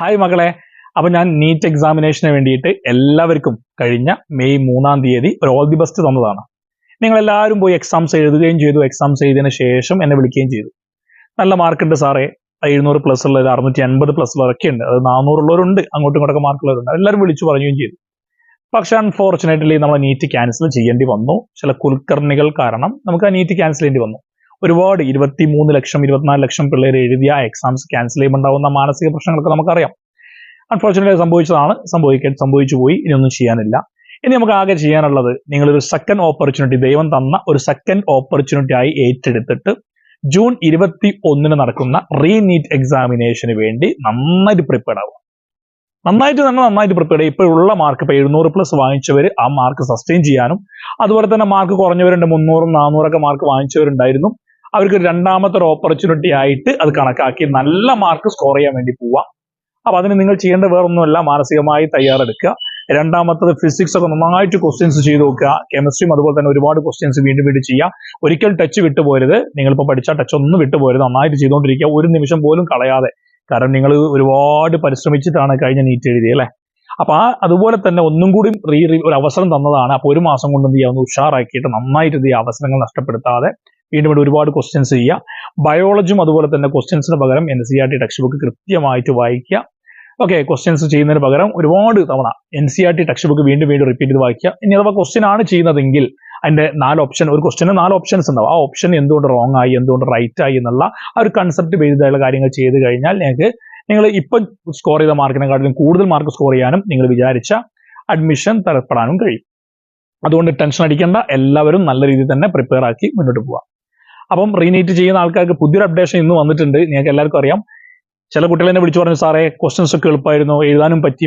Hi മകളെ. അപ്പൊ ഞാൻ നീറ്റ് എക്സാമിനേഷന് വേണ്ടിയിട്ട് എല്ലാവർക്കും കഴിഞ്ഞ മെയ് 3-ാം തീയതി ഒരു ഓൾ ദി ബെസ്റ്റ് തന്നതാണ്. നിങ്ങൾ എല്ലാവരും പോയി എക്സാംസ് എഴുതുകയും ചെയ്തു. എക്സാംസ് എഴുതിയതിനു ശേഷം എന്നെ വിളിക്കുകയും ചെയ്തു. നല്ല മാർക്കുണ്ട് സാറേ, 700+ ഉള്ളത്, 680+ ഉള്ളവരൊക്കെ ഉണ്ട്, അത് 400 ഉള്ളവരുണ്ട്, അങ്ങോട്ടും ഇങ്ങോട്ടൊക്കെ മാർക്കുള്ളവരുണ്ട്. എല്ലാവരും വിളിച്ചു പറയുകയും ചെയ്തു. പക്ഷെ അൺഫോർച്ചുനേറ്റ്ലി നമ്മൾ നീറ്റ് ക്യാൻസൽ ചെയ്യേണ്ടി വന്നു. ചില കുൽക്കർണികൾ കാരണം നമുക്ക് ആ നീറ്റ് ക്യാൻസൽ ചെയ്യേണ്ടി വന്നു. ഒരുപാട് 23 ലക്ഷം 24 ലക്ഷം പിള്ളേർ എഴുതിയ എക്സാംസ് ക്യാൻസൽ ചെയ്യുമ്പോൾ ഉണ്ടാവുന്ന മാനസിക പ്രശ്നങ്ങളൊക്കെ നമുക്കറിയാം. അൺഫോർച്ചുനേറ്റ്ലി സംഭവിച്ചതാണ്, സംഭവിച്ചു പോയി. ഇനി ഒന്നും ചെയ്യാനില്ല. ഇനി നമുക്ക് ആകെ ചെയ്യാനുള്ളത്, നിങ്ങളൊരു സെക്കൻഡ് ഓപ്പർച്യൂണിറ്റി, ദൈവം തന്ന ഒരു സെക്കൻഡ് ഓപ്പർച്യൂണിറ്റി ആയി ഏറ്റെടുത്തിട്ട് ജൂൺ 21 നടക്കുന്ന റീനീറ്റ് എക്സാമിനേഷന് വേണ്ടി നന്നായിട്ട് പ്രിപ്പയർഡ് ആവുക. നന്നായിട്ട് പ്രിപ്പയർ ചെയ്യുക. ഇപ്പോഴുള്ള മാർക്ക്, ഇപ്പോൾ 700+ വാങ്ങിച്ചവർ ആ മാർക്ക് സസ്റ്റെയിൻ ചെയ്യാനും, അതുപോലെ തന്നെ മാർക്ക് കുറഞ്ഞവരുണ്ട്, 300 400 മാർക്ക് വാങ്ങിച്ചവരുണ്ടായിരുന്നു, അവർക്ക് രണ്ടാമത്തെ ഒരു ഓപ്പർച്യൂണിറ്റി ആയിട്ട് അത് കണക്കാക്കി നല്ല മാർക്ക് സ്കോർ ചെയ്യാൻ വേണ്ടി പോവുക. അപ്പൊ അതിന് നിങ്ങൾ ചെയ്യേണ്ട വേറൊന്നുമല്ല, മാനസികമായി തയ്യാറെടുക്കുക. രണ്ടാമത്തത് ഫിസിക്സ് ഒക്കെ നന്നായിട്ട് ക്വസ്റ്റ്യൻസ് ചെയ്ത് നോക്കുക. കെമിസ്ട്രിയും അതുപോലെ തന്നെ ഒരുപാട് ക്വസ്റ്റ്യൻസ് വീണ്ടും ചെയ്യുക. ഒരിക്കൽ ടച്ച് വിട്ടുപോരുത്. നിങ്ങളിപ്പോൾ പഠിച്ച ടച്ച് ഒന്നും വിട്ടുപോരുത്. നന്നായിട്ട് ചെയ്തുകൊണ്ടിരിക്കുക, ഒരു നിമിഷം പോലും കളയാതെ. കാരണം നിങ്ങൾ ഒരുപാട് പരിശ്രമിച്ചിട്ടാണ് കഴിഞ്ഞ നീറ്റ് എഴുതിയത് അല്ലേ. അപ്പൊ അതുപോലെ തന്നെ ഒന്നും കൂടി ഒരു അവസരം തന്നതാണ്. അപ്പൊ ഒരു മാസം കൊണ്ട് എന്ത് ചെയ്യാവുന്ന ഉഷാറാക്കിയിട്ട് നന്നായിട്ട് ഈ അവസരങ്ങൾ നഷ്ടപ്പെടുത്താതെ വീണ്ടും ഒരുപാട് ക്വസ്റ്റ്യൻസ് ചെയ്യുക. ബയോളജിയും അതുപോലെ തന്നെ ക്വസ്റ്റ്യൻസിന് പകരം NCERT ടെക്സ്റ്റ് ബുക്ക് കൃത്യമായിട്ട് വായിക്കുക. ഓക്കെ, ക്വസ്റ്റ്യൻസ് ചെയ്യുന്നതിന് പകരം ഒരുപാട് തവണ NCERT ടെക്സ്റ്റ് ബുക്ക് വീണ്ടും റിപ്പീറ്റ് ചെയ്ത് വായിക്കുക. ഇനി അഥവാ ക്വസ്റ്റ്യൻ ആണ് ചെയ്യുന്നതെങ്കിൽ അതിന്റെ 4 ഓപ്ഷൻ, ഒരു ക്വസ്റ്റ്യന് 4 ഓപ്ഷൻസ് ഉണ്ടാവും. ആ ഓപ്ഷൻ എന്തുകൊണ്ട് റോങ് ആയി, എന്തുകൊണ്ട് റൈറ്റ് ആയി എന്നുള്ള ആ ഒരു കൺസെപ്റ്റ് ബേസ്ഡായുള്ള കാര്യങ്ങൾ ചെയ്ത് കഴിഞ്ഞാൽ നിങ്ങൾ ഇപ്പം സ്കോർ ചെയ്ത മാർക്കിനെക്കാട്ടിലും കൂടുതൽ മാർക്ക് സ്കോർ ചെയ്യാനും നിങ്ങൾ വിചാരിച്ച അഡ്മിഷൻ തരപ്പെടാനും കഴിയും. അതുകൊണ്ട് ടെൻഷൻ അടിക്കേണ്ട, എല്ലാവരും നല്ല രീതിയിൽ തന്നെ പ്രിപ്പയർ ആക്കി മുന്നോട്ട് പോവുക. അപ്പം റീനീറ്റ് ചെയ്യുന്ന ആൾക്കാർക്ക് പുതിയൊരു അപ്ഡേഷൻ ഇന്ന് വന്നിട്ടുണ്ട്. നിങ്ങൾക്ക് എല്ലാവർക്കും അറിയാം, ചില കുട്ടികൾ എന്നെ വിളിച്ചു പറഞ്ഞു, സാറേ ക്വസ്റ്റ്യൻസ് ഒക്കെ എളുപ്പമായിരുന്നു, എഴുതാനും പറ്റി,